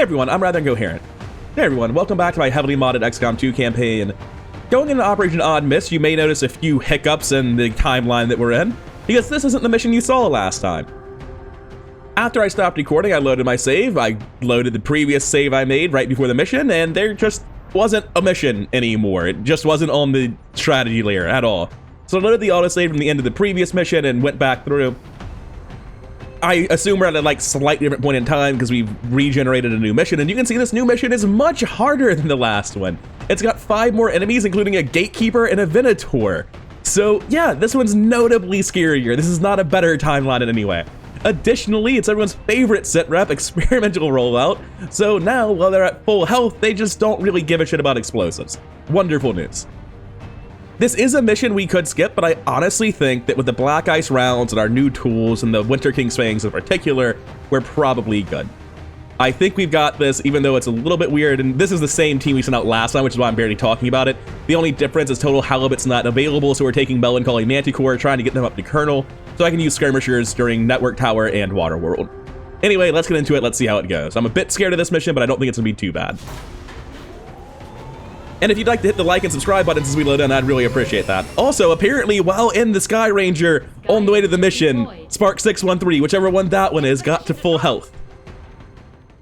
everyone, I'm rather incoherent. Hey everyone, welcome back to my heavily modded XCOM 2 campaign. Going into Operation Odd Miss, you may notice a few hiccups in the timeline that we're in, because this isn't the mission you saw last time. After I stopped recording, I loaded my save. I loaded the previous save I made right before the mission, and there just wasn't a mission anymore. It just wasn't on the strategy layer at all. So I loaded the autosave from the end of the previous mission and went back through. I assume we're at a like slightly different point in time because we've regenerated a new mission, and you can see this new mission is much harder than the last one. It's got 5 more enemies, including a gatekeeper and a venator. So yeah, this one's notably scarier. This is not a better timeline in any way. Additionally, it's everyone's favorite sitrep experimental rollout, so now, while they're at full health, they just don't really give a shit about explosives. Wonderful news. This is a mission we could skip, but I honestly think that with the Black Ice rounds and our new tools and the Winter King's Fangs in particular, we're probably good. I think we've got this, even though it's a little bit weird, and this is the same team we sent out last time, which is why I'm barely talking about it. The only difference is Total Halibut's not available, so we're taking Melancholy Manticore, trying to get them up to Colonel, so I can use skirmishers during Network Tower and Waterworld. Anyway, let's get into it, let's see how it goes. I'm a bit scared of this mission, but I don't think it's gonna be too bad. And if you'd like to hit the like and subscribe buttons as we load in, I'd really appreciate that. Also, apparently, while in the Sky Ranger, on the way to the mission, Spark 613, whichever one that one is, got to full health.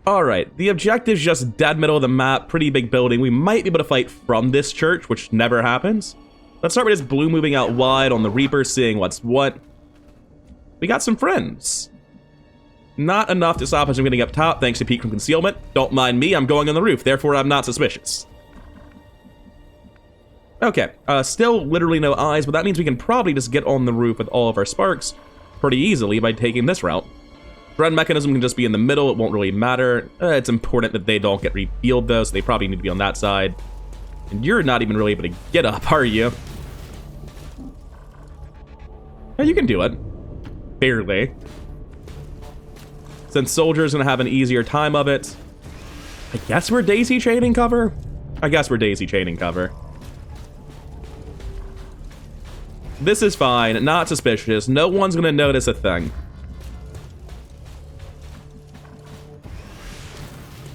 Alright, the objective's just dead middle of the map, pretty big building. We might be able to fight from this church, which never happens. Let's start with this blue moving out wide on the Reaper, seeing what's what. We got some friends. Not enough to stop us from getting up top, thanks to peek from concealment. Don't mind me, I'm going on the roof, therefore I'm not suspicious. Okay, still literally no eyes, but that means we can probably just get on the roof with all of our sparks pretty easily by taking this route. Thread mechanism can just be in the middle, it won't really matter. It's important that they don't get refueled though, so they probably need to be on that side. And you're not even really able to get up, are you? Yeah, you can do it. Barely. Since Soldier's gonna have an easier time of it. I guess we're daisy chaining cover? I guess we're daisy chaining cover. This is fine, not suspicious. No one's gonna notice a thing.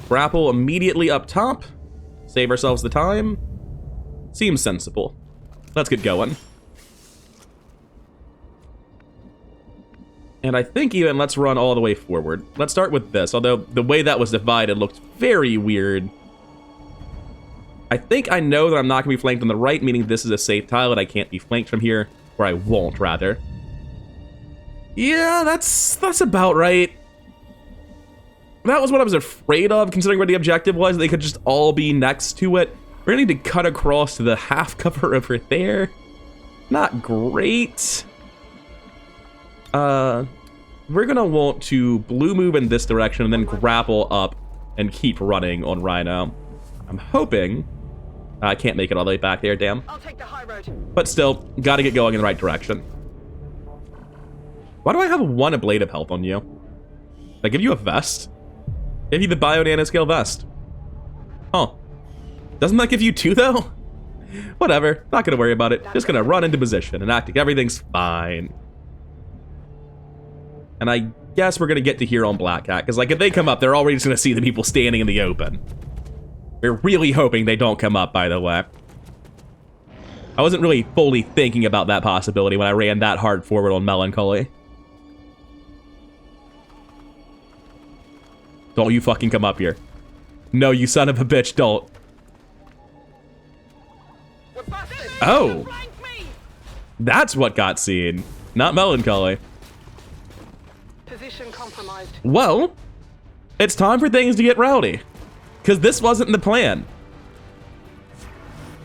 Grapple immediately up top. Save ourselves the time. Seems sensible. Let's get going. And I think even let's run all the way forward. Let's start with this, although the way that was divided looked very weird. I think I know that I'm not gonna be flanked on the right, meaning this is a safe tile and I can't be flanked from here. Or I won't, rather. Yeah, that's about right. That was what I was afraid of, considering where the objective was. They could just all be next to it. We're gonna need to cut across to the half cover over there. Not great. We're gonna want to blue move in this direction and then grapple up and keep running on Rhino. I'm hoping... I can't make it all the way back there, damn. I'll take the high road. But still, gotta get going in the right direction. Why do I have 1 ablative health on you? Did I give you a vest? Give you the bio nanoscale vest. Huh. Doesn't that give you 2 though? Whatever, not gonna worry about it. Just gonna run into position and act like everything's fine. And I guess we're gonna get to here on Black Cat, because like if they come up, they're already just gonna see the people standing in the open. We're really hoping they don't come up, by the way. I wasn't really fully thinking about that possibility when I ran that hard forward on Melancholy. Don't you fucking come up here. No, you son of a bitch, don't. Oh! That's what got seen, not Melancholy. Position compromised. Well, it's time for things to get rowdy. Because this wasn't the plan.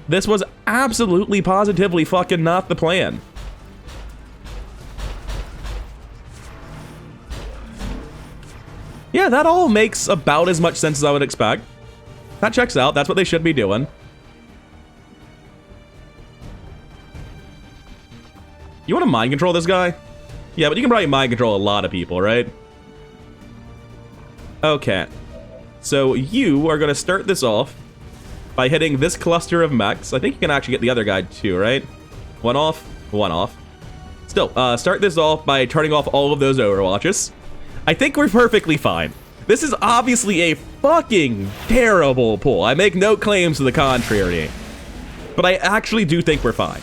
This was absolutely, positively fucking not the plan. Yeah, that all makes about as much sense as I would expect. That checks out, that's what they should be doing. You want to mind control this guy? Yeah, but you can probably mind control a lot of people, right? Okay. So you are going to start this off by hitting this cluster of mechs. I think you can actually get the other guy too, right? 1 off, 1 off. Still, start this off by turning off all of those overwatches. I think we're perfectly fine. This is obviously a fucking terrible pull. I make no claims to the contrary. But I actually do think we're fine.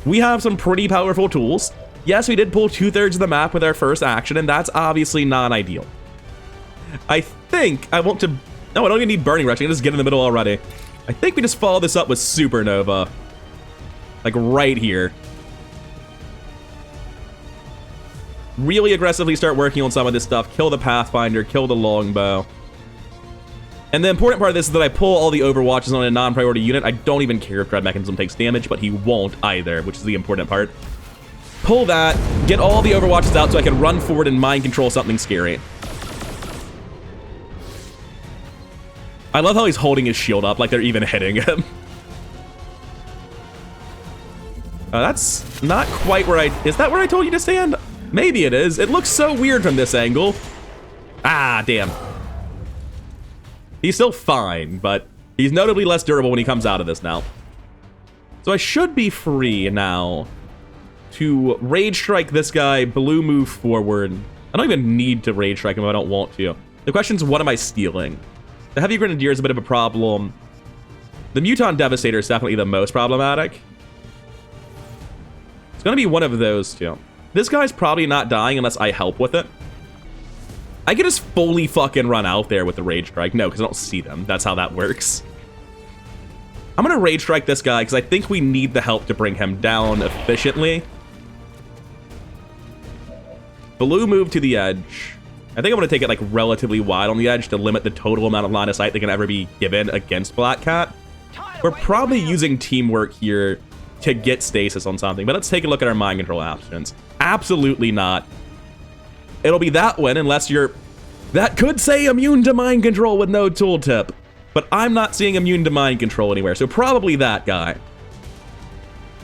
We have some pretty powerful tools. Yes, we did pull 2/3 of the map with our first action, and that's obviously non-ideal. I think I want to... No, I don't even need Burning Rush. I can just get in the middle already. I think we just follow this up with Supernova. Like right here. Really aggressively start working on some of this stuff. Kill the Pathfinder, kill the Longbow. And the important part of this is that I pull all the Overwatches on a non-priority unit. I don't even care if Dread Mechanism takes damage, but he won't either, which is the important part. Pull that, get all the Overwatches out so I can run forward and mind control something scary. I love how he's holding his shield up like they're even hitting him. That's not quite where I... Is that where I told you to stand? Maybe it is. It looks so weird from this angle. Ah, damn. He's still fine, but he's notably less durable when he comes out of this now. So I should be free now to Rage Strike this guy, blue move forward. I don't even need to Rage Strike him if I don't want to. The question is, what am I stealing? The Heavy Grenadier is a bit of a problem. The Muton Devastator is definitely the most problematic. It's going to be one of those two. This guy's probably not dying unless I help with it. I could just fully fucking run out there with the Rage Strike. No, because I don't see them. That's how that works. I'm going to Rage Strike this guy because I think we need the help to bring him down efficiently. Blue move to the edge. I think I'm going to take it like relatively wide on the edge to limit the total amount of line of sight that can ever be given against Black Cat. We're probably using teamwork here to get stasis on something, but let's take a look at our mind control options. Absolutely not. It'll be that one unless you're... That could say immune to mind control with no tooltip, but I'm not seeing immune to mind control anywhere, so probably that guy.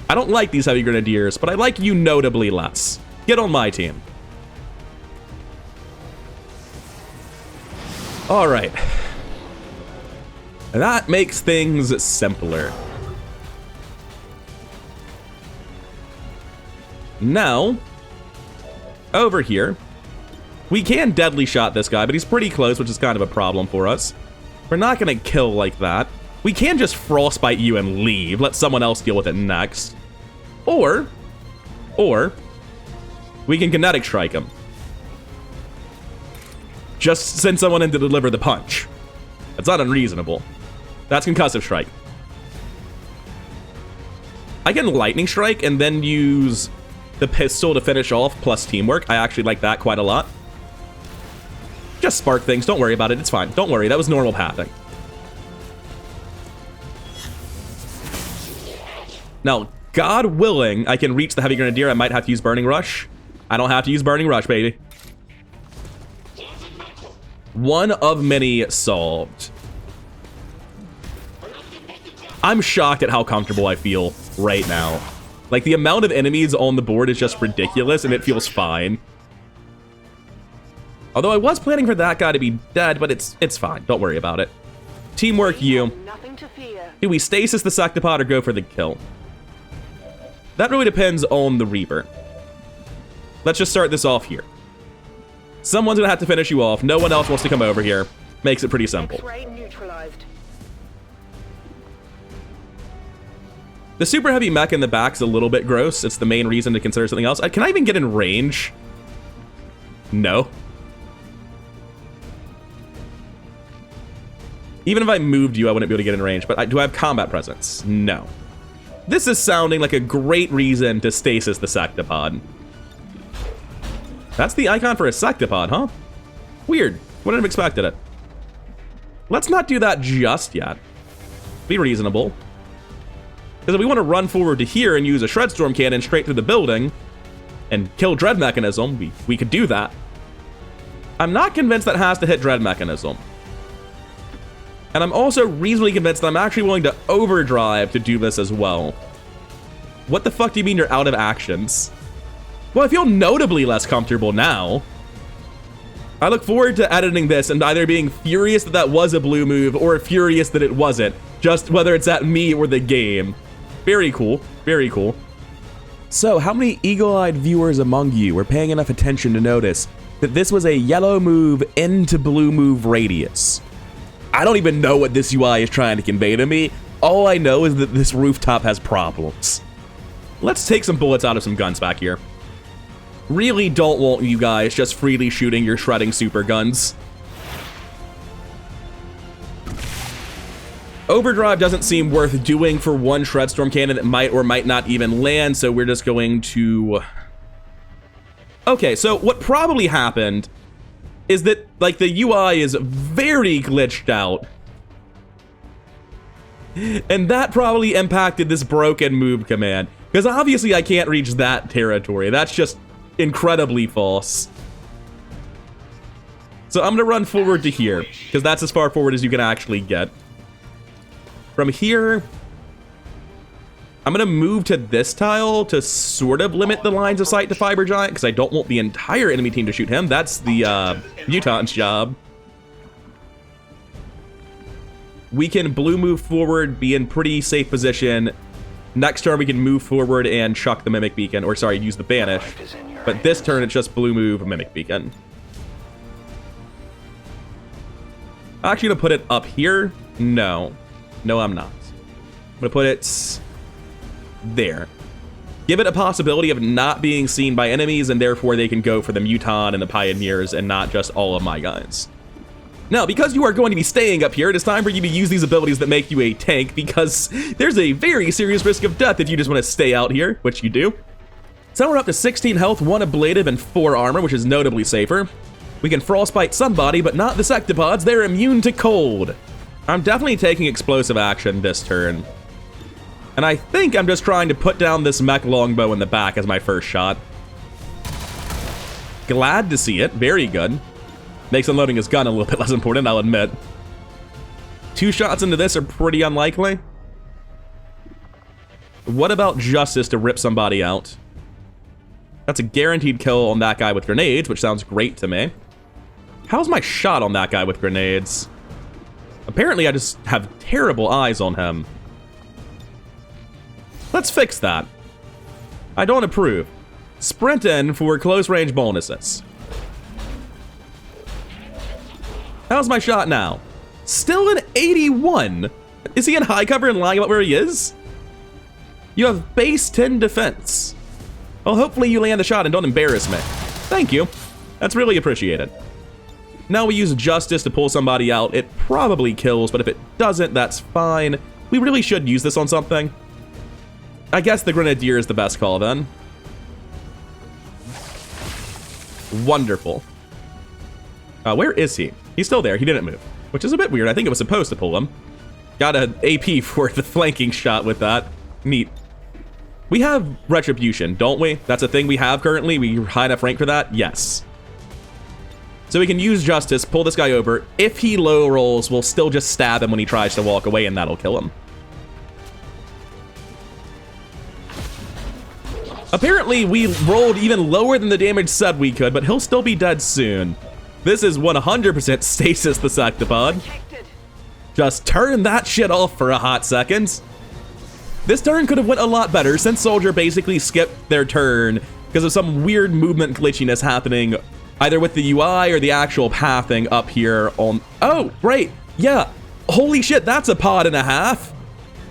I don't like these Heavy Grenadiers, but I like you notably less. Get on my team. All right. That makes things simpler. Now, over here, we can deadly shot this guy, but he's pretty close, which is kind of a problem for us. We're not going to kill like that. We can just frostbite you and leave. Let someone else deal with it next. Or, we can kinetic strike him. Just send someone in to deliver the punch. That's not unreasonable. That's concussive strike. I can lightning strike and then use the pistol to finish off plus teamwork. I actually like that quite a lot. Just spark things. Don't worry about it. It's fine. Don't worry. That was normal pathing. Now, God willing, I can reach the Heavy Grenadier. I might have to use Burning Rush. I don't have to use Burning Rush, baby. One of many solved. I'm shocked at how comfortable I feel right now. Like, the amount of enemies on the board is just ridiculous, and it feels fine. Although I was planning for that guy to be dead, but it's fine. Don't worry about it. Teamwork, you. Nothing to fear. Do we stasis the Sectopod or go for the kill? That really depends on the Reaper. Let's just start this off here. Someone's gonna have to finish you off. No one else wants to come over here. Makes it pretty simple. X-ray neutralized. The super heavy mech in the back's a little bit gross. It's the main reason to consider something else. Can I even get in range? No. Even if I moved you, I wouldn't be able to get in range. But do I have combat presence? No. This is sounding like a great reason to stasis the Sectopod. That's the icon for a Sectopod, huh? Weird. Wouldn't have expected it. Let's not do that just yet. Be reasonable. Because if we want to run forward to here and use a Shredstorm cannon straight through the building and kill Dread Mechanism, we could do that. I'm not convinced that has to hit Dread Mechanism. And I'm also reasonably convinced that I'm actually willing to overdrive to do this as well. What the fuck do you mean you're out of actions? Well, I feel notably less comfortable now. I look forward to editing this and either being furious that that was a blue move or furious that it wasn't. Just whether it's at me or the game. Very cool. Very cool. So, how many eagle-eyed viewers among you were paying enough attention to notice that this was a yellow move into blue move radius. I don't even know what this UI is trying to convey to me. All I know is that this rooftop has problems. Let's take some bullets out of some guns back here. Really don't want you guys just freely shooting your shredding super guns. Overdrive doesn't seem worth doing for one Shredstorm cannon that might or might not even land, so we're just going to... Okay, so what probably happened is that, like, the UI is very glitched out. And that probably impacted this broken move command. Because obviously I can't reach that territory. That's just incredibly false. So I'm going to run forward to here, because that's as far forward as you can actually get. From here, I'm going to move to this tile to sort of limit the lines of sight to Fiber Giant, because I don't want the entire enemy team to shoot him. That's the mutant's job. We can blue move forward, be in pretty safe position. Next turn, we can move forward and chuck the Mimic Beacon, or sorry, use the Banish. But this turn, it's just blue move, Mimic Beacon. I'm actually going to put it up here. No. No, I'm not. I'm going to put it there. Give it a possibility of not being seen by enemies, and therefore they can go for the Mutant and the Pioneers and not just all of my guys. Now, because you are going to be staying up here, it is time for you to use these abilities that make you a tank, because there's a very serious risk of death if you just want to stay out here, which you do. So we're up to 16 health, 1 ablative, and 4 armor, which is notably safer. We can frostbite somebody, but not the Sectopods. They're immune to cold. I'm definitely taking explosive action this turn. And I think I'm just trying to put down this mech longbow in the back as my first shot. Glad to see it. Very good. Makes unloading his gun a little bit less important, I'll admit. 2 shots into this are pretty unlikely. What about Justice to rip somebody out? That's a guaranteed kill on that guy with grenades, which sounds great to me. How's my shot on that guy with grenades? Apparently, I just have terrible eyes on him. Let's fix that. I don't approve. Sprint in for close range bonuses. How's my shot now? Still an 81. Is he in high cover and lying about where he is? You have base 10 defense. Well, hopefully you land the shot and don't embarrass me. Thank you. That's really appreciated. Now we use Justice to pull somebody out. It probably kills, but if it doesn't, that's fine. We really should use this on something. I guess the Grenadier is the best call then. Wonderful. Where is he? He's still there. He didn't move, which is a bit weird. I think it was supposed to pull him. Got an AP for the flanking shot with that. Neat. We have Retribution, don't we? That's a thing we have currently. We high enough rank for that? Yes. So we can use Justice, pull this guy over. If he low rolls, we'll still just stab him when he tries to walk away, and that'll kill him. Apparently, we rolled even lower than the damage said we could, but he'll still be dead soon. This is 100% Stasis the Sectopod. Just turn that shit off for a hot second. This turn could have went a lot better since Soldier basically skipped their turn because of some weird movement glitchiness happening either with the UI or the actual pathing up here on... Oh, right. Yeah. Holy shit, that's a pod and a half.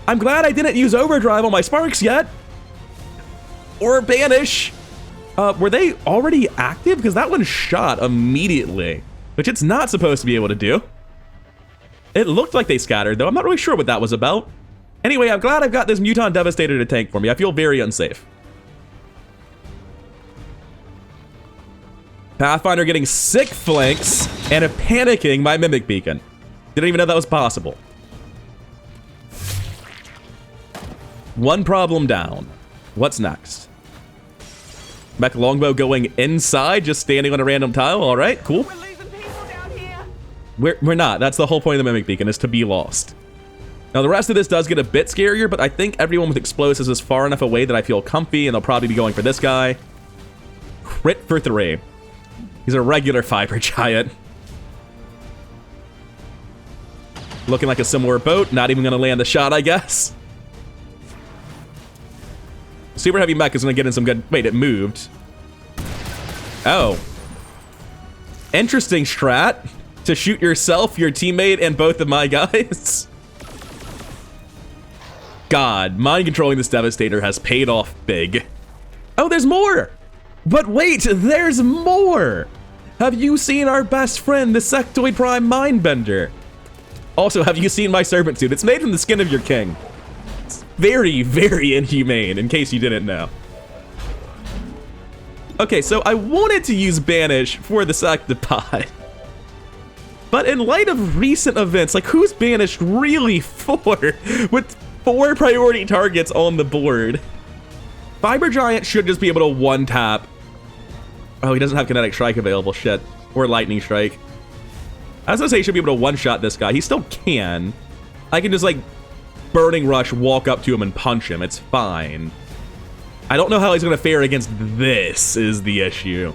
I'm glad I didn't use Overdrive on my Sparks yet. Or Banish. Were they already active? Because that one shot immediately, which it's not supposed to be able to do. It looked like they scattered, though. I'm not really sure what that was about. Anyway, I'm glad I've got this Mutant Devastator to tank for me. I feel very unsafe. Pathfinder getting sick flanks and panicking my Mimic Beacon. Didn't even know that was possible. One problem down. What's next? Mech Longbow going inside, just standing on a random tile. All right, cool. We're losing people down here. We're not. That's the whole point of the Mimic Beacon, is to be lost. Now, the rest of this does get a bit scarier, but I think everyone with explosives is far enough away that I feel comfy, and they'll probably be going for this guy. Crit for 3. He's a regular Fiber Giant. Looking like a similar boat. Not even going to land the shot, I guess. Super Heavy Mech is going to get in some good... Wait, it moved. Oh. Interesting strat to shoot yourself, your teammate, and both of my guys. God, mind controlling this Devastator has paid off big. Oh, there's more! But wait, there's more! Have you seen our best friend, the Sectoid Prime Mindbender? Also, have you seen my servant suit? It's made from the skin of your king. It's very, very inhumane, in case you didn't know. Okay, so I wanted to use Banish for the Sectopod. But in light of recent events, like, who's Banished really for? With 4 priority targets on the board. Fiber Giant should just be able to one-tap. Oh, he doesn't have Kinetic Strike available, shit. Or Lightning Strike. I was gonna say he should be able to one-shot this guy. He still can. I can just, like, Burning Rush, walk up to him and punch him. It's fine. I don't know how he's gonna fare against this, is the issue.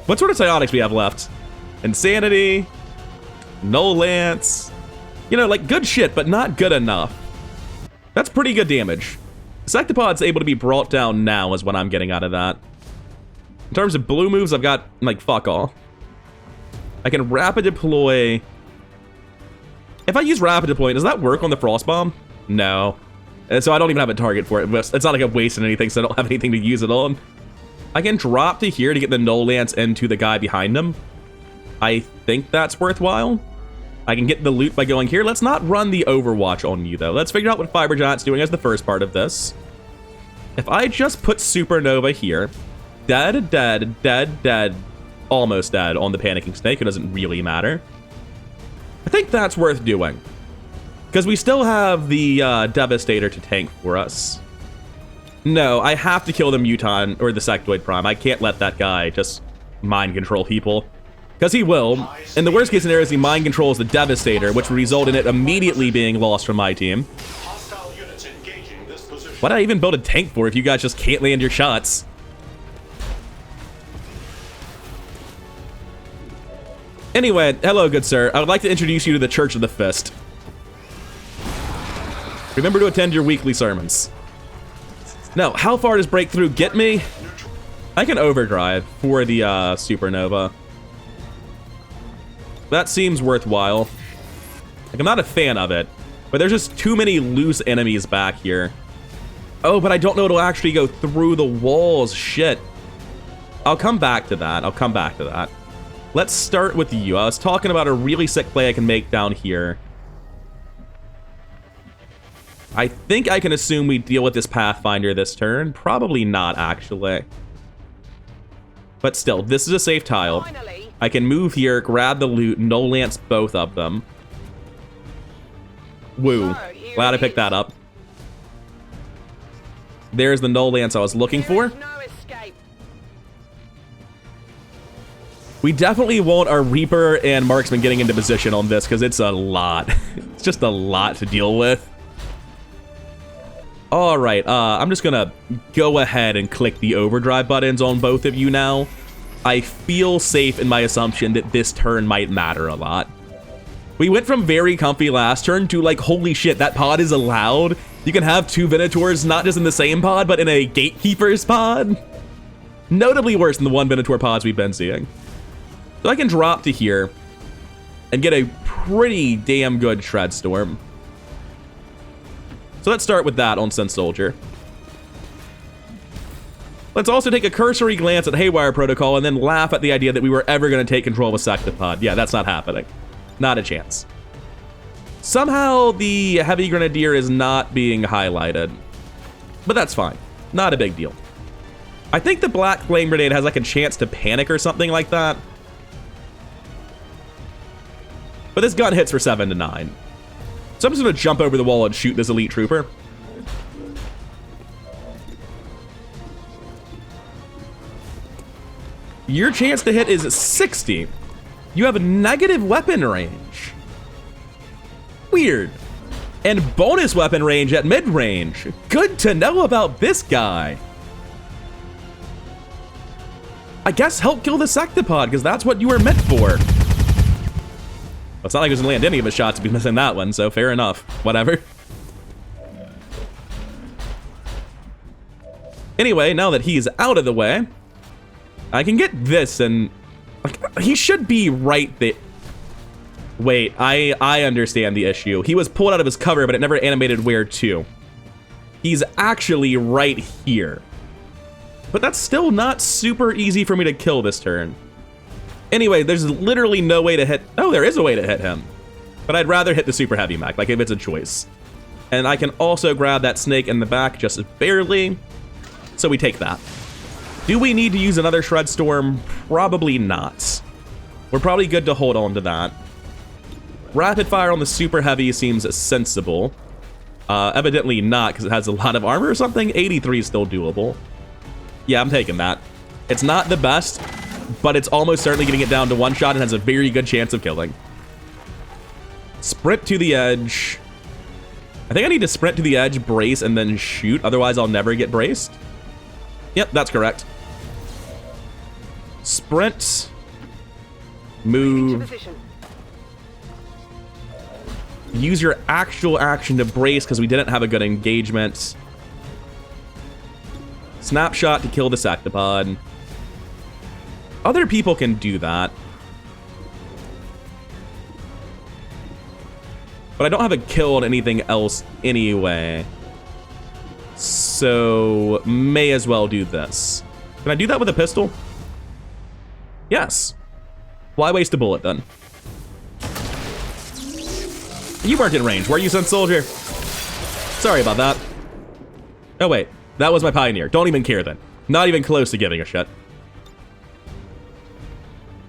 What sort of psionics we have left? Insanity. No Lance. You know, like, good shit, but not good enough. That's pretty good damage. Sectopod's able to be brought down now is what I'm getting out of that. In terms of blue moves, I've got, like, fuck all. I can rapid deploy. If I use rapid deploy, does that work on the Frost Bomb? No. And so I don't even have a target for it. It's not like I'm wasting anything, so I don't have anything to use it on. I can drop to here to get the No Lance into the guy behind him. I think that's worthwhile. I can get the loot by going here. Let's not run the Overwatch on you, though. Let's figure out what Fiber Giant's doing as the first part of this. If I just put Supernova here, dead, dead, dead, dead, almost dead on the Panicking Snake, it doesn't really matter. I think that's worth doing. Because we still have the Devastator to tank for us. No, I have to kill the Muton, or the Sectoid Prime. I can't let that guy just mind control people. Because he will. In the worst case scenario, he mind controls the Devastator, which would result in it immediately being lost from my team. Why did I even build a tank for if you guys just can't land your shots? Anyway, hello, good sir. I would like to introduce you to the Church of the Fist. Remember to attend your weekly sermons. Now, how far does Breakthrough get me? I can overdrive for the Supernova. That seems worthwhile. Like, I'm not a fan of it, but there's just too many loose enemies back here. Oh, but I don't know it'll actually go through the walls. Shit. I'll come back to that. I'll come back to that. Let's start with you. I was talking about a really sick play I can make down here. I think I can assume we deal with this Pathfinder this turn. Probably not, actually. But still, this is a safe tile. Finally. I can move here, grab the loot, no lance both of them. Woo. Glad I picked that up. There's the no lance I was looking for. No escape. We definitely want our Reaper and Marksman getting into position on this, because it's a lot. It's just a lot to deal with. Alright, I'm just gonna go ahead and click the overdrive buttons on both of you now. I feel safe in my assumption that this turn might matter a lot. We went from very comfy last turn to, like, holy shit, that pod is allowed? You can have 2 Venators not just in the same pod, but in a Gatekeeper's pod? Notably worse than the 1 Venator pods we've been seeing. So I can drop to here and get a pretty damn good Shred Storm. So let's start with that on Sense Soldier. Let's also take a cursory glance at Haywire Protocol and then laugh at the idea that we were ever going to take control of a Sectopod. Yeah, that's not happening. Not a chance. Somehow the Heavy Grenadier is not being highlighted. But that's fine. Not a big deal. I think the Black Flame Grenade has like a chance to panic or something like that. But this gun hits for 7 to 9. So I'm just going to jump over the wall and shoot this Elite Trooper. Your chance to hit is 60. You have a negative weapon range. Weird. And bonus weapon range at mid-range. Good to know about this guy. I guess help kill the Sectopod, because that's what you were meant for. Well, it's not like he doesn't land any of his shots to be missing that one, so fair enough. Whatever. Anyway, now that he's out of the way, I can get this and... He should be right there. Wait, I understand the issue. He was pulled out of his cover, but it never animated where to. He's actually right here. But that's still not super easy for me to kill this turn. Anyway, there's literally no way to hit... Oh, there is a way to hit him. But I'd rather hit the super heavy mech, like if it's a choice. And I can also grab that snake in the back just barely. So we take that. Do we need to use another Shred Storm? Probably not. We're probably good to hold on to that. Rapid fire on the super heavy seems sensible. Evidently not, because it has a lot of armor or something. 83 is still doable. Yeah, I'm taking that. It's not the best, but it's almost certainly getting it down to one shot and has a very good chance of killing. Sprint to the edge. I think I need to sprint to the edge, brace, and then shoot. Otherwise, I'll never get braced. Yep, that's correct. Sprint. Move. Use your actual action to brace because we didn't have a good engagement. Snapshot to kill the Sectopod. Other people can do that. But I don't have a kill on anything else anyway. So, may as well do this. Can I do that with a pistol? Yes. Why waste a bullet then? You weren't in range, were you, Sun Soldier? Sorry about that. Oh wait, that was my Pioneer. Don't even care then. Not even close to giving a shit.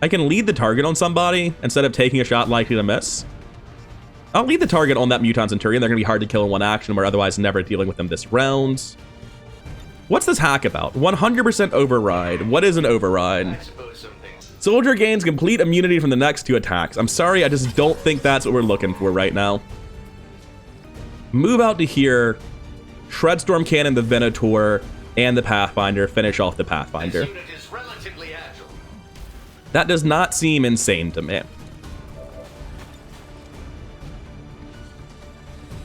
I can lead the target on somebody instead of taking a shot likely to miss. I'll lead the target on that Muton Centurion. They're gonna be hard to kill in one action. We're otherwise never dealing with them this round. What's this hack about? 100% override. What is an override? Soldier gains complete immunity from the next 2 attacks. I'm sorry, I just don't think that's what we're looking for right now. Move out to here. Shredstorm Cannon the Venator and the Pathfinder. Finish off the Pathfinder. That does not seem insane to me.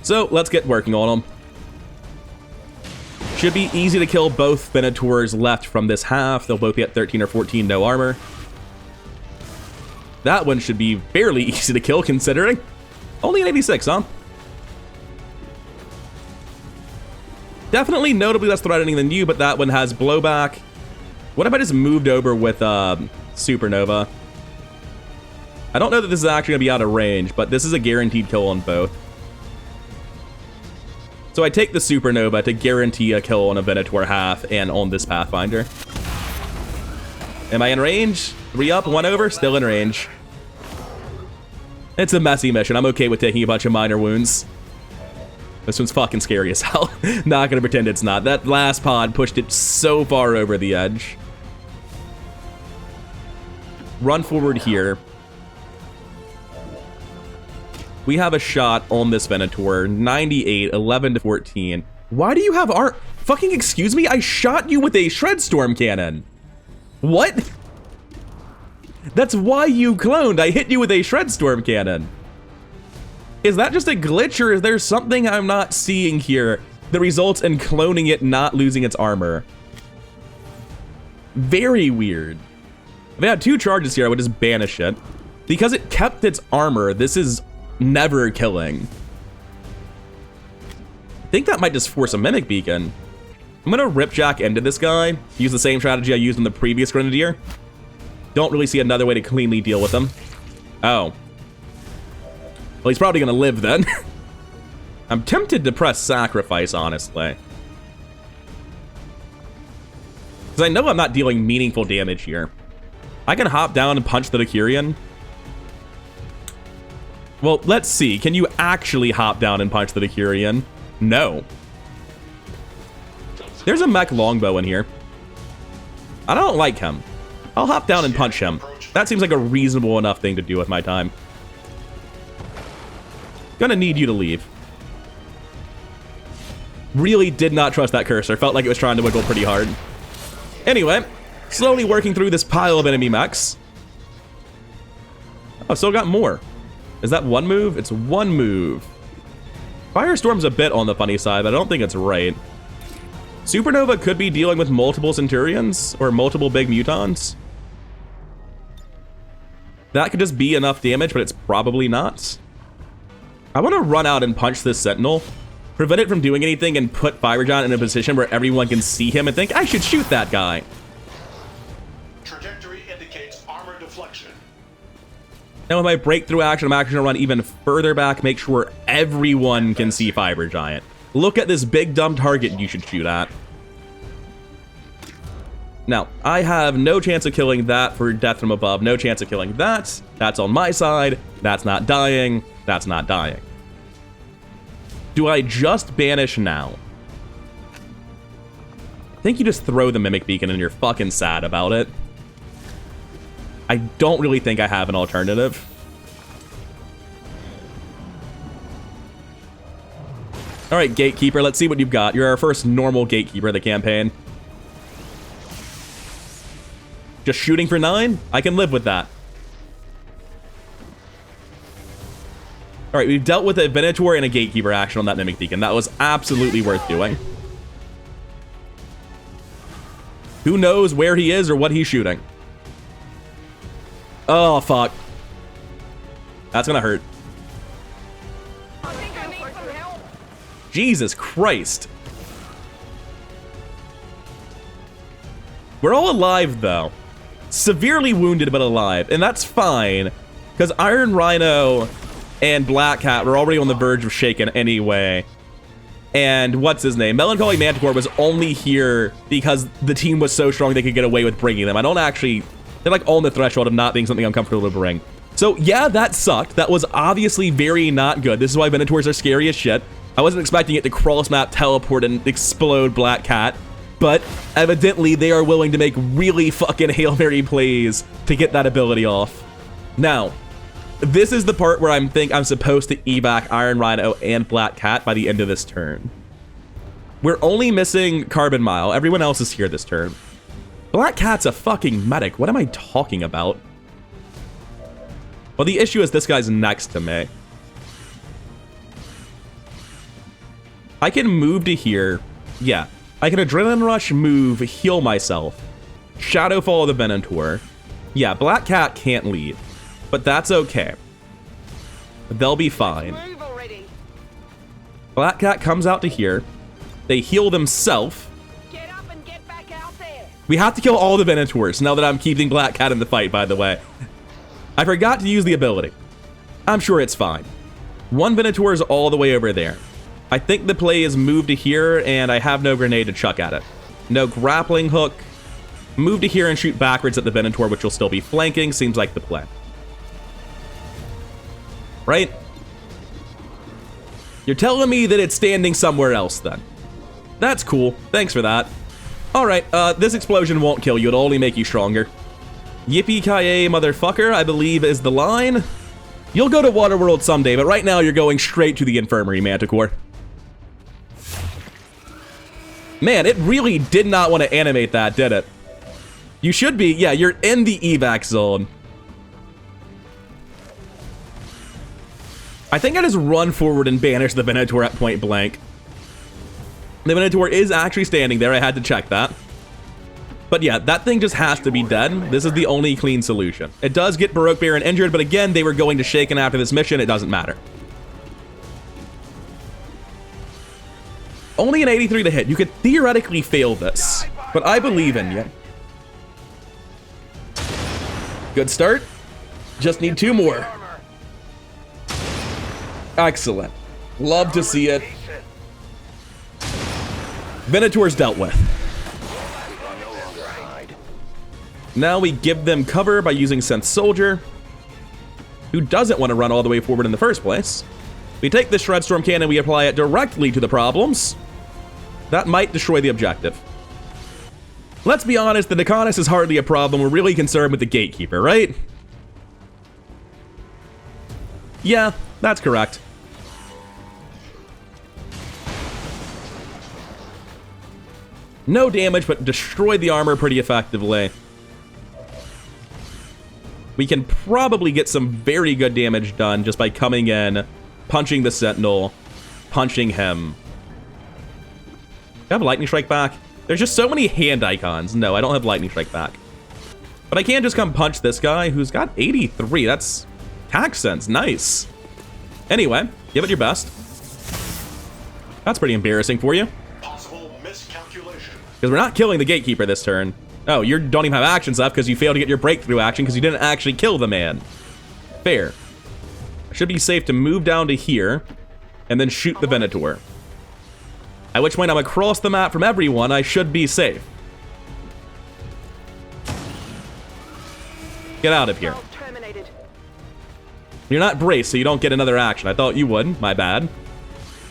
So let's get working on them. Should be easy to kill both Venators left from this half. They'll both be at 13 or 14, no armor. That one should be fairly easy to kill considering. Only an 86, huh? Definitely notably less threatening than you, but that one has blowback. What if I just moved over with Supernova? I don't know that this is actually going to be out of range, but this is a guaranteed kill on both. So I take the Supernova to guarantee a kill on a Venator half and on this Pathfinder. Am I in range? 3 up, 1 over, still in range. It's a messy mission. I'm okay with taking a bunch of minor wounds. This one's fucking scary as hell. Not gonna pretend it's not. That last pod pushed it so far over the edge. Run forward here. We have a shot on this Venator. 98, 11 to 14. Why do you have fucking excuse me? I shot you with a Shredstorm Cannon. What? That's why you cloned. I hit you with a Shredstorm Cannon. Is that just a glitch, or is there something I'm not seeing here that results in cloning it not losing its armor? Very weird. If I had 2 charges here, I would just banish it. Because it kept its armor, this is never killing. I think that might just force a Mimic Beacon. I'm gonna Ripjack into this guy, use the same strategy I used in the previous Grenadier. Don't really see another way to cleanly deal with him. Oh. Well, he's probably gonna live then. I'm tempted to press Sacrifice, honestly. Because I know I'm not dealing meaningful damage here. I can hop down and punch the Decurion. Well, let's see. Can you actually hop down and punch the Decurion? No. There's a mech longbow in here. I don't like him. I'll hop down and punch him. That seems like a reasonable enough thing to do with my time. Gonna need you to leave. Really did not trust that cursor. Felt like it was trying to wiggle pretty hard. Anyway, slowly working through this pile of enemy mechs. Oh, still got more. Is that 1 move? It's 1 move. Firestorm's a bit on the funny side, but I don't think it's right. Supernova could be dealing with multiple Centurions or multiple big Mutons. That could just be enough damage, but it's probably not. I want to run out and punch this Sentinel, prevent it from doing anything, and put Fiber Giant in a position where everyone can see him and think, I should shoot that guy. Trajectory indicates armor deflection. Now with my breakthrough action, I'm actually going to run even further back, make sure everyone can see Fiber Giant. Look at this big dumb target you should shoot at. Now, I have no chance of killing that for death from above, no chance of killing that. That's on my side. That's not dying. That's not dying. Do I just banish now? I think you just throw the Mimic Beacon and you're fucking sad about it. I don't really think I have an alternative. All right, Gatekeeper, let's see what you've got. You're our first normal Gatekeeper of the campaign. Just shooting for 9? I can live with that. All right, we've dealt with a Venator and a Gatekeeper action on that Mimic Beacon. That was absolutely worth doing. Who knows where he is or what he's shooting? Oh, fuck. That's gonna hurt. I think I need some help. Jesus Christ. We're all alive, though. Severely wounded, but alive. And that's fine, because Iron Rhino and Black Cat were already on the verge of shaking anyway. And what's his name? Melancholy Manticore was only here because the team was so strong they could get away with bringing them. I don't actually... They're like on the threshold of not being something I'm comfortable to bring. So yeah, that sucked. That was obviously very not good. This is why Venators are scary as shit. I wasn't expecting it to cross map, teleport, and explode Black Cat. But evidently they are willing to make really fucking Hail Mary plays to get that ability off. Now, this is the part where I'm supposed to evac Iron Rhino and Black Cat by the end of this turn. We're only missing Carbon Mile. Everyone else is here this turn. Black Cat's a fucking medic. What am I talking about? Well, the issue is this guy's next to me. I can move to here. Yeah. I can Adrenaline Rush, move, heal myself. Shadow Fall the Venator. Yeah, Black Cat can't leave. But that's okay. They'll be fine. Move already. Black Cat comes out to here. They heal themselves. Get up and get back out there. We have to kill all the Venators now that I'm keeping Black Cat in the fight, by the way. I forgot to use the ability. I'm sure it's fine. One Venator is all the way over there. I think the play is move to here, and I have no grenade to chuck at it. No grappling hook. Move to here and shoot backwards at the Venator, which will still be flanking. Seems like the play. Right? You're telling me that it's standing somewhere else, then. That's cool. Thanks for that. Alright, this explosion won't kill you. It'll only make you stronger. Yippee-ki-yay, motherfucker, I believe is the line. You'll go to Waterworld someday, but right now you're going straight to the infirmary, Manticore. Man, it really did not want to animate that, did it? You should be, yeah, you're in the evac zone. I think I just run forward and banish the Venator at point blank. The Venator is actually standing there, I had to check that. But yeah, that thing just has to be dead. This is the only clean solution. It does get Baroque Baron injured, but again, they were going to Shaken after this mission, it doesn't matter. Only an 83 to hit. You could theoretically fail this, but I believe in you. Good start. Just need 2 more. Excellent. Love to see it. Venator's dealt with. Now we give them cover by using Sense Soldier, who doesn't want to run all the way forward in the first place. We take the Shredstorm Cannon, we apply it directly to the problems. That might destroy the objective. Let's be honest, the Decanus is hardly a problem. We're really concerned with the Gatekeeper, right? Yeah, that's correct. No damage, but destroyed the armor pretty effectively. We can probably get some very good damage done just by coming in, punching the Sentinel, punching him. Do I have Lightning Strike back? There's just so many hand icons. No, I don't have Lightning Strike back. But I can just come punch this guy who's got 83. That's tax sense. Nice. Anyway, give it your best. That's pretty embarrassing for you. Possible miscalculation. Because we're not killing the gatekeeper this turn. Oh, you don't even have actions left because you failed to get your breakthrough action because you didn't actually kill the man. Fair. I should be safe to move down to here and then shoot the Venator. At which point I'm across the map from everyone. I should be safe. Get out of here. You're not braced, so you don't get another action. I thought you would. My bad.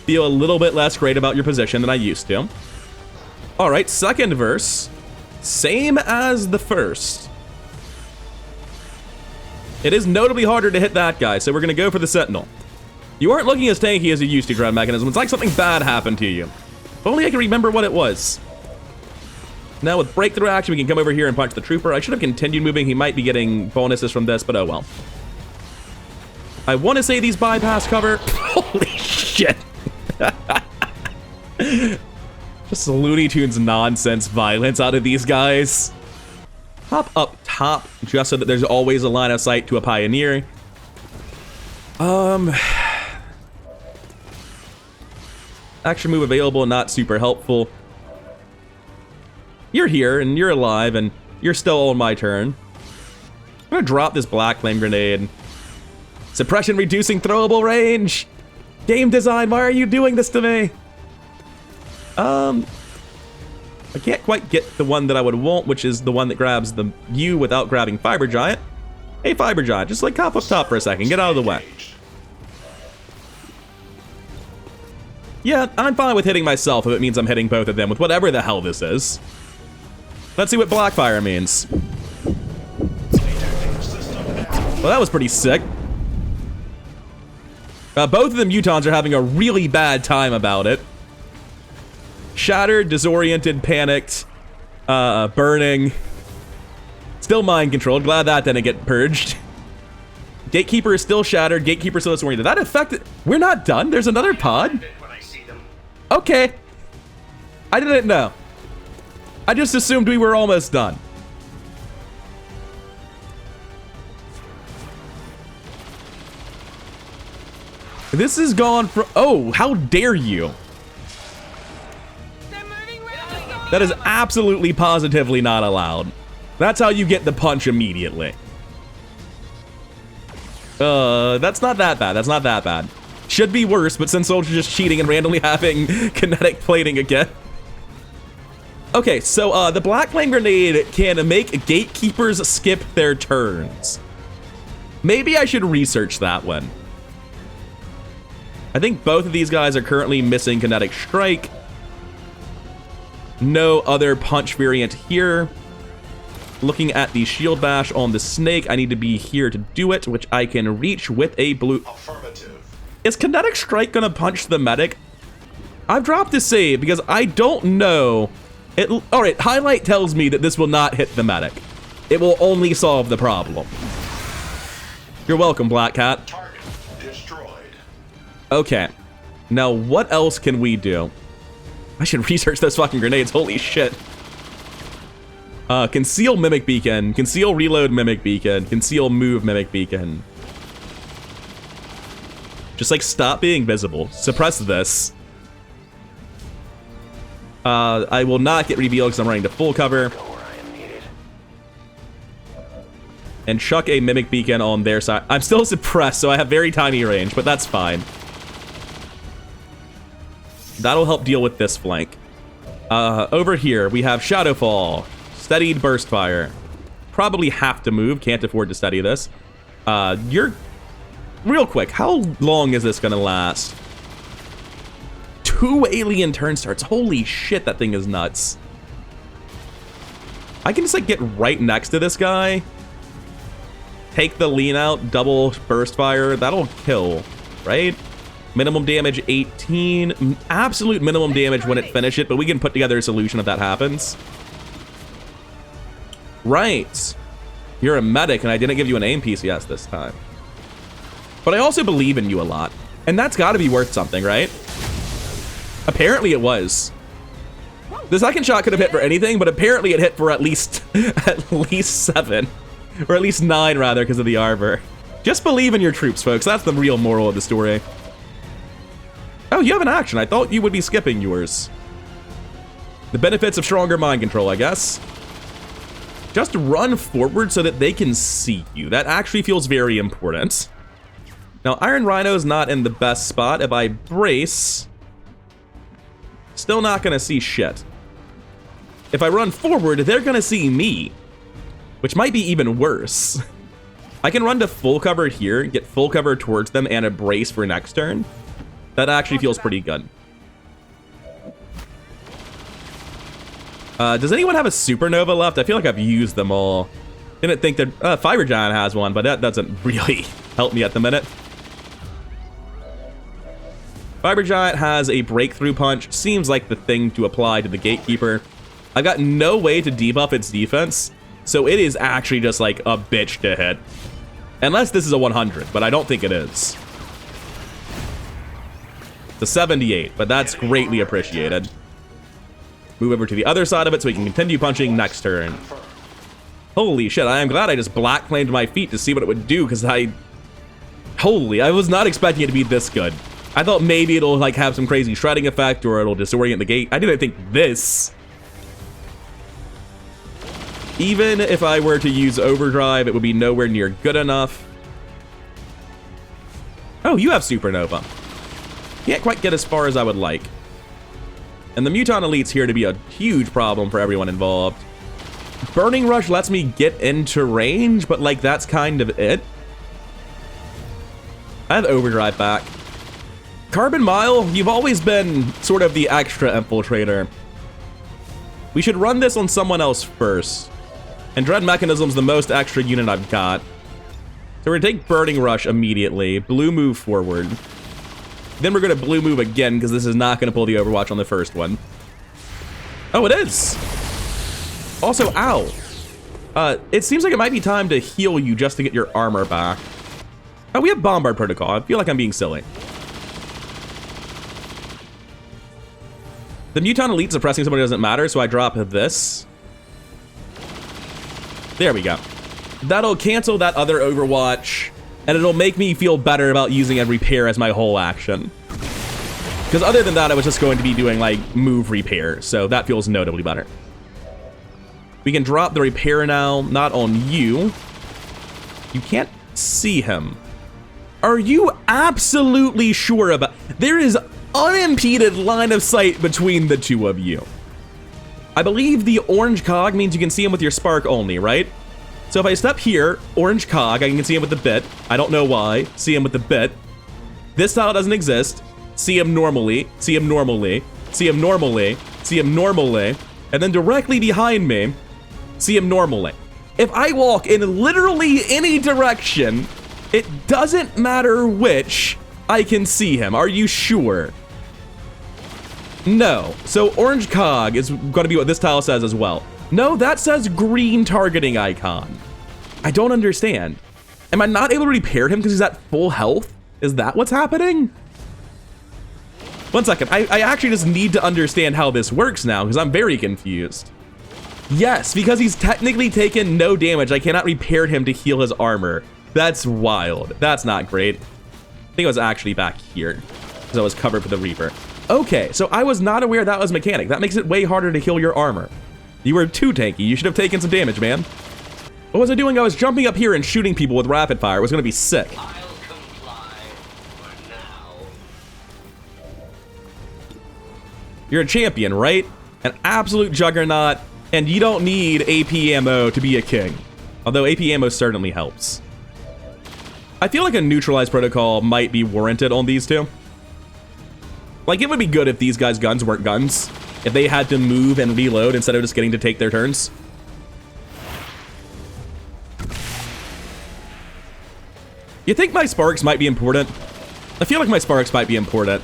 Feel a little bit less great about your position than I used to. All right, second verse. Same as the first. It is notably harder to hit that guy, so we're going to go for the Sentinel. You aren't looking as tanky as you used to, Ground Mechanism. It's like something bad happened to you. If only I can remember what it was. Now with breakthrough action, we can come over here and punch the Trooper. I should have continued moving. He might be getting bonuses from this, but oh well. I want to say these bypass cover. Holy shit. Just Looney Tunes nonsense violence out of these guys. Hop up top, just so that there's always a line of sight to a Pioneer. Action move available, not super helpful. You're here, and you're alive, and you're still on my turn. I'm gonna drop this Black Flame Grenade. Suppression reducing throwable range! Game design, why are you doing this to me? I can't quite get the one that I would want, which is the one that grabs the U without grabbing Fiber Giant. Hey, Fiber Giant, just like hop up top for a second, get out of the way. Yeah, I'm fine with hitting myself if it means I'm hitting both of them with whatever the hell this is. Let's see what Blackfire means. Well, that was pretty sick. Both of them Utons are having a really bad time about it. Shattered, disoriented, panicked, burning. Still mind controlled. Glad that didn't get purged. Gatekeeper is still shattered. Gatekeeper still disoriented. That affected. We're not done. There's another pod. Okay. I didn't know. I just assumed we were almost done. This is gone from. Oh, how dare you! That is absolutely positively not allowed. That's how you get the punch immediately. That's not that bad. That's not that bad. Should be worse, but since Soldier's just cheating and randomly having kinetic plating again. Okay, so the Black Flame Grenade can make gatekeepers skip their turns. Maybe I should research that one. I think both of these guys are currently missing Kinetic Strike. No other punch variant here. Looking at the Shield Bash on the Snake, I need to be here to do it, which I can reach with a blue. Affirmative. Is Kinetic Strike gonna punch the medic? I've dropped a save because I don't know. All right, highlight tells me that this will not hit the medic. It will only solve the problem. You're welcome, Black Cat. Target destroyed. Okay, now what else can we do? I should research those fucking grenades, holy shit. Conceal Mimic Beacon, conceal reload Mimic Beacon, conceal move Mimic Beacon. Just like stop being visible, suppress this. I will not get revealed because I'm running to full cover. And chuck a Mimic Beacon on their side. I'm still suppressed, so I have very tiny range, but that's fine. That'll help deal with this flank. Over here, we have Shadowfall. Steadied Burst Fire. Probably have to move, can't afford to steady this. You're... Real quick, how long is this gonna last? 2 alien turn starts. Holy shit, that thing is nuts. I can just like get right next to this guy. Take the lean out, double burst fire. That'll kill, right? Minimum damage 18. Absolute minimum damage when it finishes it, but we can put together a solution if that happens. Right. You're a medic, and I didn't give you an aim PCS this time. But I also believe in you a lot. And that's got to be worth something, right? Apparently it was. The second shot could have hit for anything, but apparently it hit for at least 7. Or at least 9, rather, because of the armor. Just believe in your troops, folks. That's the real moral of the story. Oh, you have an action. I thought you would be skipping yours. The benefits of stronger mind control, I guess. Just run forward so that they can see you. That actually feels very important. Now, Iron Rhino's not in the best spot. If I brace, still not gonna see shit. If I run forward, they're gonna see me, which might be even worse. I can run to full cover here, get full cover towards them, and a brace for next turn. That actually feels pretty good. Does anyone have a supernova left? I feel like I've used them all. Didn't think that Fiber Giant has one, but that doesn't really help me at the minute. Fiber Giant has a breakthrough punch. Seems like the thing to apply to the Gatekeeper. I've got no way to debuff its defense, so it is actually just like a bitch to hit. Unless this is a 100, but I don't think it is. It's a 78, but that's greatly appreciated. Move over to the other side of it so we can continue punching next turn. Holy shit, I am glad I just black flamed my feet to see what it would do, because I was not expecting it to be this good. I thought maybe it'll like have some crazy shredding effect or it'll disorient the gate. I didn't think this. Even if I were to use overdrive, it would be nowhere near good enough. Oh, you have supernova. Can't quite get as far as I would like. And the Muton Elite's here to be a huge problem for everyone involved. Burning Rush lets me get into range, but like that's kind of it. I have overdrive back. Carbon Mile, you've always been sort of the extra infiltrator. We should run this on someone else first. And Dread Mechanism's the most extra unit I've got. So we're gonna take Burning Rush immediately, blue move forward. Then we're gonna blue move again, because this is not gonna pull the Overwatch on the first one. Oh, it is! Also, ow. It seems like it might be time to heal you just to get your armor back. Oh, we have Bombard Protocol. I feel like I'm being silly. The Muton Elite suppressing somebody doesn't matter, so I drop this. There we go. That'll cancel that other Overwatch, and it'll make me feel better about using a repair as my whole action. Because other than that, I was just going to be doing, like, move repair, so that feels notably better. We can drop the repair now, not on you. You can't see him. Are you absolutely sure about... There is unimpeded line of sight between the two of you. I believe the orange cog means you can see him with your spark only, right? So if I step here, orange cog, I can see him with the bit. I don't know why. See him with the bit. This tile doesn't exist. See him normally. See him normally. See him normally. See him normally. And then directly behind me, see him normally. If I walk in literally any direction, it doesn't matter which, I can see him. Are you sure? No. So orange cog is going to be what this tile says as well. No, that says green targeting icon. I don't understand. Am I not able to repair him because he's at full health? Is that what's happening? 1 second. I actually just need to understand how this works now because I'm very confused. Yes, because he's technically taken no damage. I cannot repair him to heal his armor. That's wild. That's not great. I think I was actually back here because I was covered with the Reaper. Okay, so I was not aware that was mechanic. That makes it way harder to heal your armor. You were too tanky. You should have taken some damage, man. What was I doing? I was jumping up here and shooting people with rapid fire. It was going to be sick. I'll comply for now. You're a champion, right? An absolute juggernaut, and you don't need AP ammo to be a king. Although AP ammo certainly helps. I feel like a neutralized protocol might be warranted on these two. Like, it would be good if these guys' guns weren't guns. If they had to move and reload instead of just getting to take their turns. You think my sparks might be important? I feel like my sparks might be important.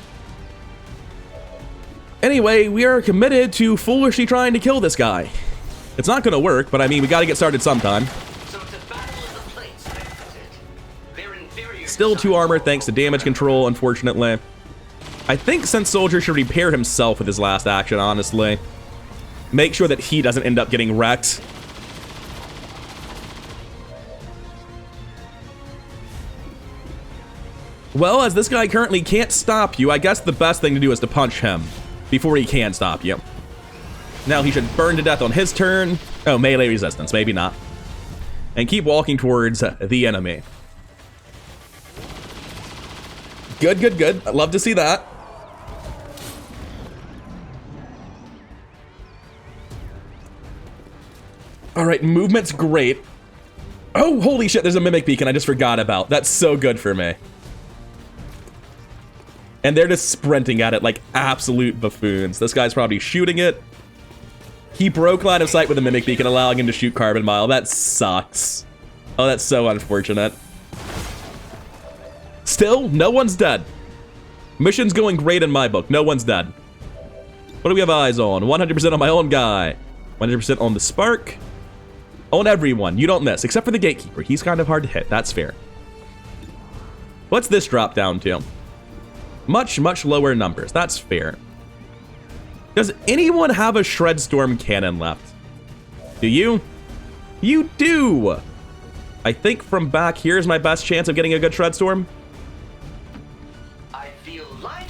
Anyway, we are committed to foolishly trying to kill this guy. It's not gonna work, but I mean, we gotta get started sometime. So it's a battle of the plates, is it? They're inferior. Still 2 armor thanks to damage control, unfortunately. I think Sense Soldier should repair himself with his last action, honestly. make sure that he doesn't end up getting wrecked. Well, as this guy currently can't stop you, I guess the best thing to do is to punch him before he can stop you. Now he should burn to death on his turn. Oh, melee resistance, maybe not. And keep walking towards the enemy. Good, good, good. I'd love to see that. All right, movement's great. Oh, holy shit, there's a mimic beacon I just forgot about. That's so good for me. And they're just sprinting at it like absolute buffoons. This guy's probably shooting it. He broke line of sight with a mimic beacon, allowing him to shoot Carbon Mile. That sucks. Oh, that's so unfortunate. Still, no one's dead. Mission's going great in my book. No one's dead. What do we have eyes on? 100% on my own guy. 100% on the Spark. On everyone. You don't miss, except for the Gatekeeper. He's kind of hard to hit. That's fair. What's this drop down to? Much, much lower numbers. That's fair. Does anyone have a Shred Storm cannon left? Do you? You do! I think from back here is my best chance of getting a good Shred Storm.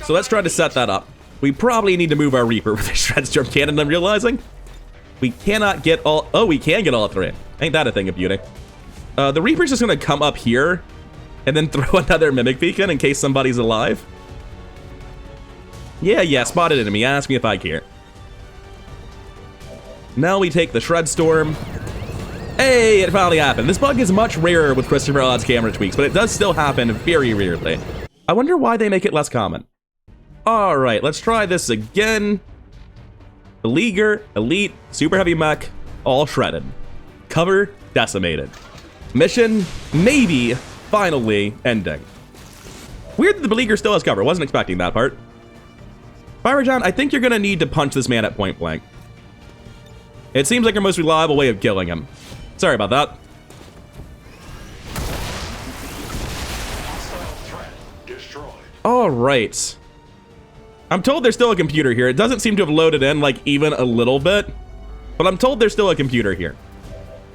So let's try to set that up. We probably need to move our Reaper with a Shred Storm cannon, I'm realizing. We cannot get all... Oh, we can get all three. Ain't that a thing of beauty? The Reaper's just going to come up here and then throw another Mimic Beacon in case somebody's alive. Yeah, spotted enemy. Ask me if I care. Now we take the Shred Storm. Hey, it finally happened. This bug is much rarer with Christopher Odd's camera tweaks, but it does still happen very rarely. I wonder why they make it less common. All right, let's try this again. Beleaguer, Elite, Super Heavy Mech, all shredded. Cover, decimated. Mission, maybe, finally, ending. Weird that the Beleaguer still has cover. Wasn't expecting that part. Pyrojohn, I think you're gonna need to punch this man at point blank. It seems like your most reliable way of killing him. Sorry about that. All right. I'm told there's still a computer here. It doesn't seem to have loaded in like even a little bit, but I'm told there's still a computer here.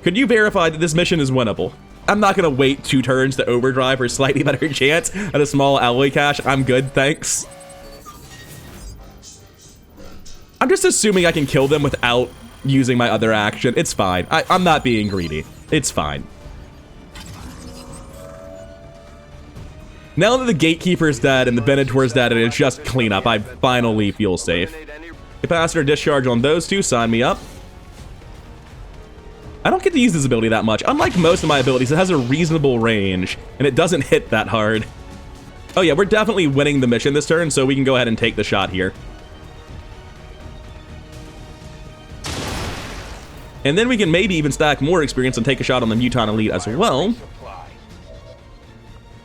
Could you verify that this mission is winnable? I'm not gonna wait 2 turns to overdrive for a slightly better chance at a small alloy cache. I'm good, thanks. I'm just assuming I can kill them without using my other action. It's fine. I'm not being greedy. It's fine. Now that the Gatekeeper's dead and the Benetor's dead and it's just cleanup, I finally feel safe. Capacitor discharge on those two. Sign me up. I don't get to use this ability that much. Unlike most of my abilities, it has a reasonable range and it doesn't hit that hard. Oh yeah, we're definitely winning the mission this turn, so we can go ahead and take the shot here. And then we can maybe even stack more experience and take a shot on the Muton Elite as well.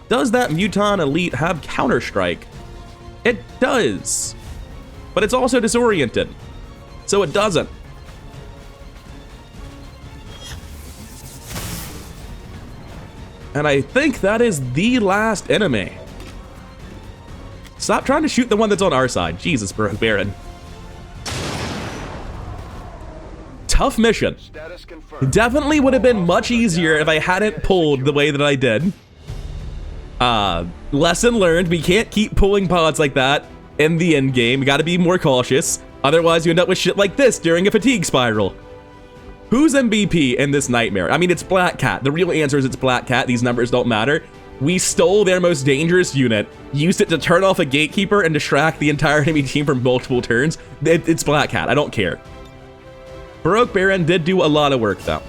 Does that Muton Elite have Counter-Strike? It does. But it's also disoriented. So it doesn't. And I think that is the last enemy. Stop trying to shoot the one that's on our side. Jesus, Baron. Tough mission. Definitely would have been much easier if I hadn't pulled the way that I did. Lesson learned, we can't keep pulling pods like that in the end game. We gotta be more cautious. Otherwise you end up with shit like this during a fatigue spiral. Who's MVP in this nightmare? I mean, it's Black Cat. The real answer is it's Black Cat. These numbers don't matter. We stole their most dangerous unit, used it to turn off a Gatekeeper and distract the entire enemy team for multiple turns. It's Black Cat. I don't care. Baroque Baron did do a lot of work, though.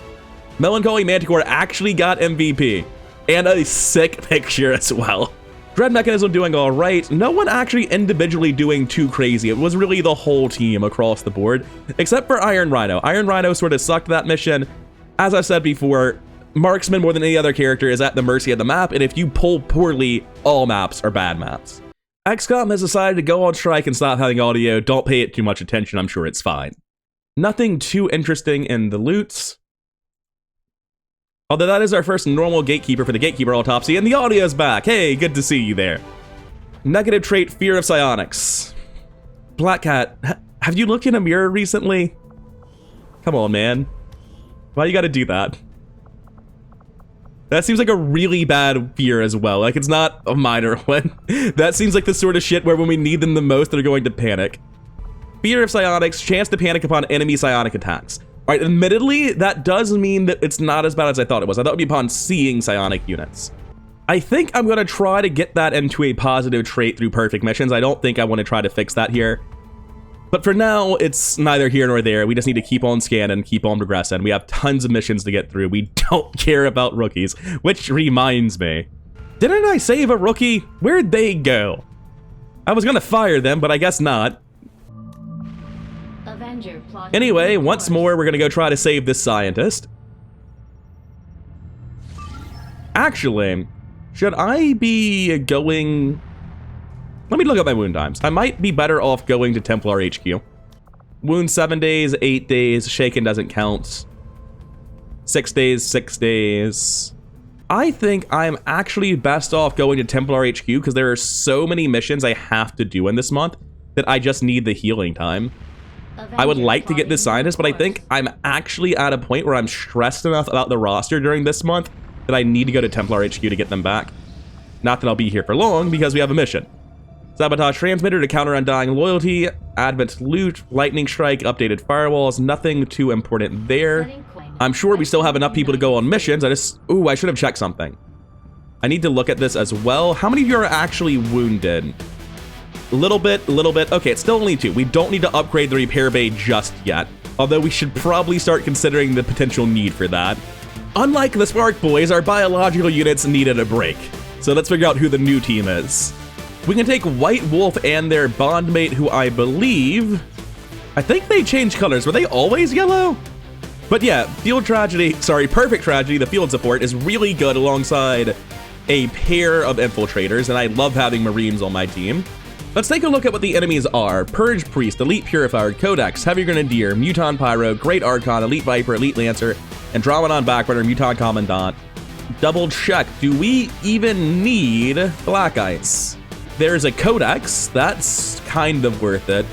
Melancholy Manticore actually got MVP. And a sick picture as well. Dread Mechanism doing all right. No one actually individually doing too crazy. It was really the whole team across the board, except for Iron Rhino. Iron Rhino sort of sucked that mission. As I've said before, Marksman more than any other character is at the mercy of the map, and if you pull poorly, all maps are bad maps. XCOM has decided to go on strike and stop having audio. Don't pay it too much attention. I'm sure it's fine. Nothing too interesting in the loots. Although that is our first normal Gatekeeper for the Gatekeeper autopsy, and the audio's back. Hey, good to see you there. Negative trait, fear of psionics. Black Cat, have you looked in a mirror recently? Come on, man. Why you gotta do that? That seems like a really bad fear as well. Like, it's not a minor one. That seems like the sort of shit where when we need them the most, they're going to panic. Fear of psionics, chance to panic upon enemy psionic attacks. All right, admittedly, that does mean that it's not as bad as I thought it was. I thought it would be upon seeing psionic units. I think I'm going to try to get that into a positive trait through perfect missions. I don't think I want to try to fix that here. But for now, it's neither here nor there. We just need to keep on scanning, keep on progressing. We have tons of missions to get through. We don't care about rookies, which reminds me. Didn't I save a rookie? Where'd they go? I was going to fire them, but I guess not. Anyway, once more, we're going to go try to save this scientist. Actually, should I be going... Let me look up my wound times. I might be better off going to Templar HQ. Wound 7 days, 8 days, shaken doesn't count. 6 days, 6 days. I think I'm actually best off going to Templar HQ because there are so many missions I have to do in this month that I just need the healing time. I would like to get this scientist, but I think I'm actually at a point where I'm stressed enough about the roster during this month that I need to go to Templar HQ to get them back. Not that I'll be here for long, because we have a mission. Sabotage transmitter to counter undying loyalty, advent loot, lightning strike, updated firewalls, nothing too important there. I'm sure we still have enough people to go on missions. Ooh, I should have checked something. I need to look at this as well. How many of you are actually wounded? A little bit. Okay, it's still only 2. We don't need to upgrade the repair bay just yet, although we should probably start considering the potential need for that. Unlike the Spark Boys, our biological units needed a break. So let's figure out who the new team is. We can take White Wolf and their bondmate, who I think they changed colors. Were they always yellow? But yeah, Perfect Tragedy, the field support, is really good alongside a pair of infiltrators, and I love having Marines on my team. Let's take a look at what the enemies are. Purge Priest, Elite Purifier, Codex, Heavy Grenadier, Muton Pyro, Great Archon, Elite Viper, Elite Lancer, Andromedon Backburner, Muton Commandant. Double check, do we even need Black Ice? There's a Codex, that's kind of worth it.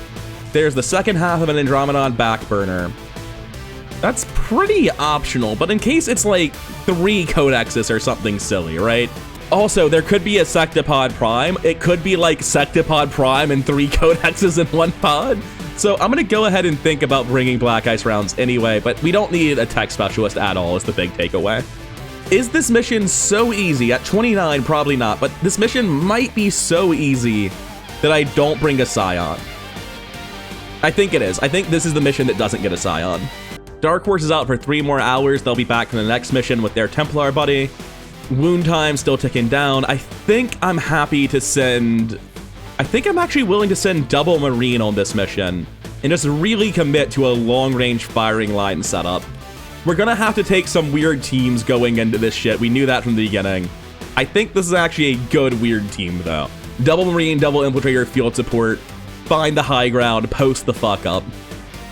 There's the second half of an Andromedon Backburner. That's pretty optional, but in case it's like 3 Codexes or something silly, right? Also, there could be a Sectopod Prime. It could be like Sectopod Prime and 3 Codexes in 1 pod. So I'm gonna go ahead and think about bringing Black Ice rounds anyway, but we don't need a tech specialist at all is the big takeaway. Is this mission so easy? At 29, probably not, but this mission might be so easy that I don't bring a Scion. I think it is. I think this is the mission that doesn't get a Scion. Dark Horse is out for 3 more hours. They'll be back for the next mission with their Templar buddy. Wound time still ticking down. I think I'm happy to send... I think I'm actually willing to send double Marine on this mission and just really commit to a long-range firing line setup. We're gonna have to take some weird teams going into this shit. We knew that from the beginning. I think this is actually a good weird team, though. Double Marine, double Infiltrator, field support, find the high ground, post the fuck up.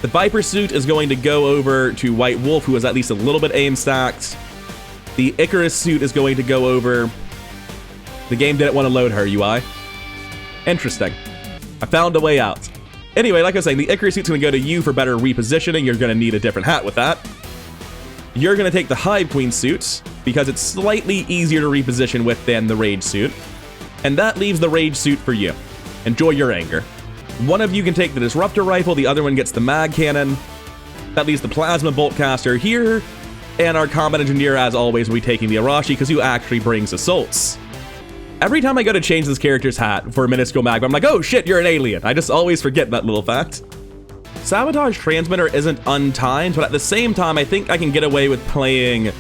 The Viper suit is going to go over to White Wolf, who is at least a little bit aim stacked. The Icarus suit is going to go over... The game didn't want to load her, UI. Interesting. I found a way out. Anyway, like I was saying, the Icarus suit's going to go to you for better repositioning. You're going to need a different hat with that. You're going to take the Hive Queen suit, because it's slightly easier to reposition with than the Rage suit. And that leaves the Rage suit for you. Enjoy your anger. One of you can take the Disruptor Rifle, the other one gets the Mag Cannon. That leaves the Plasma Bolt Caster here. And our Combat Engineer, as always, will be taking the Arashi, because who actually brings assaults. Every time I go to change this character's hat for a minuscule magma, I'm like, oh shit, you're an alien. I just always forget that little fact. Sabotage Transmitter isn't untimed, but at the same time, I think I can get away with playing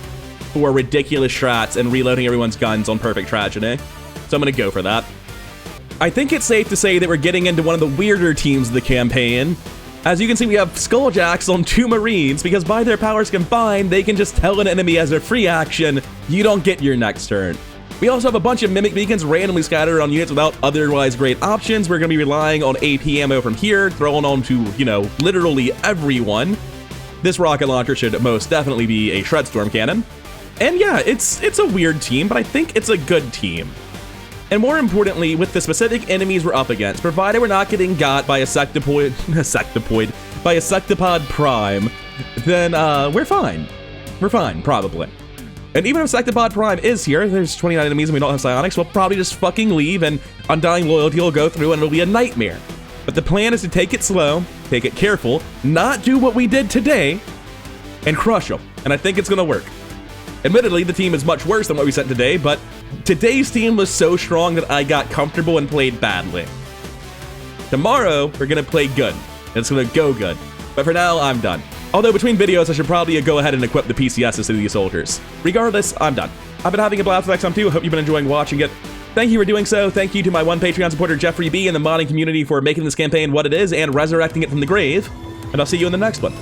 for ridiculous strats and reloading everyone's guns on Perfect Tragedy. So I'm gonna go for that. I think it's safe to say that we're getting into one of the weirder teams of the campaign. As you can see, we have Skulljacks on 2 Marines, because by their powers combined, they can just tell an enemy as a free action, you don't get your next turn. We also have a bunch of Mimic Beacons randomly scattered on units without otherwise great options. We're going to be relying on AP ammo from here, thrown on to, you know, literally everyone. This rocket launcher should most definitely be a Shredstorm cannon. And yeah, it's a weird team, but I think it's a good team. And more importantly, with the specific enemies we're up against, provided we're not getting got by a Sectopod Prime, then we're fine. We're fine, probably. And even if Sectopod Prime is here, there's 29 enemies and we don't have psionics, we'll probably just fucking leave and Undying Loyalty will go through and it'll be a nightmare. But the plan is to take it slow, take it careful, not do what we did today, and crush them. And I think it's gonna work. Admittedly, the team is much worse than what we sent today, but today's team was so strong that I got comfortable and played badly. Tomorrow, we're gonna play good. It's gonna go good. But for now, I'm done. Although between videos, I should probably go ahead and equip the PCSs to these soldiers. Regardless, I'm done. I've been having a blast with XCOM 2. Hope you've been enjoying watching it. Thank you for doing so. Thank you to my one Patreon supporter, Jeffrey B, and the modding community for making this campaign what it is and resurrecting it from the grave. And I'll see you in the next one.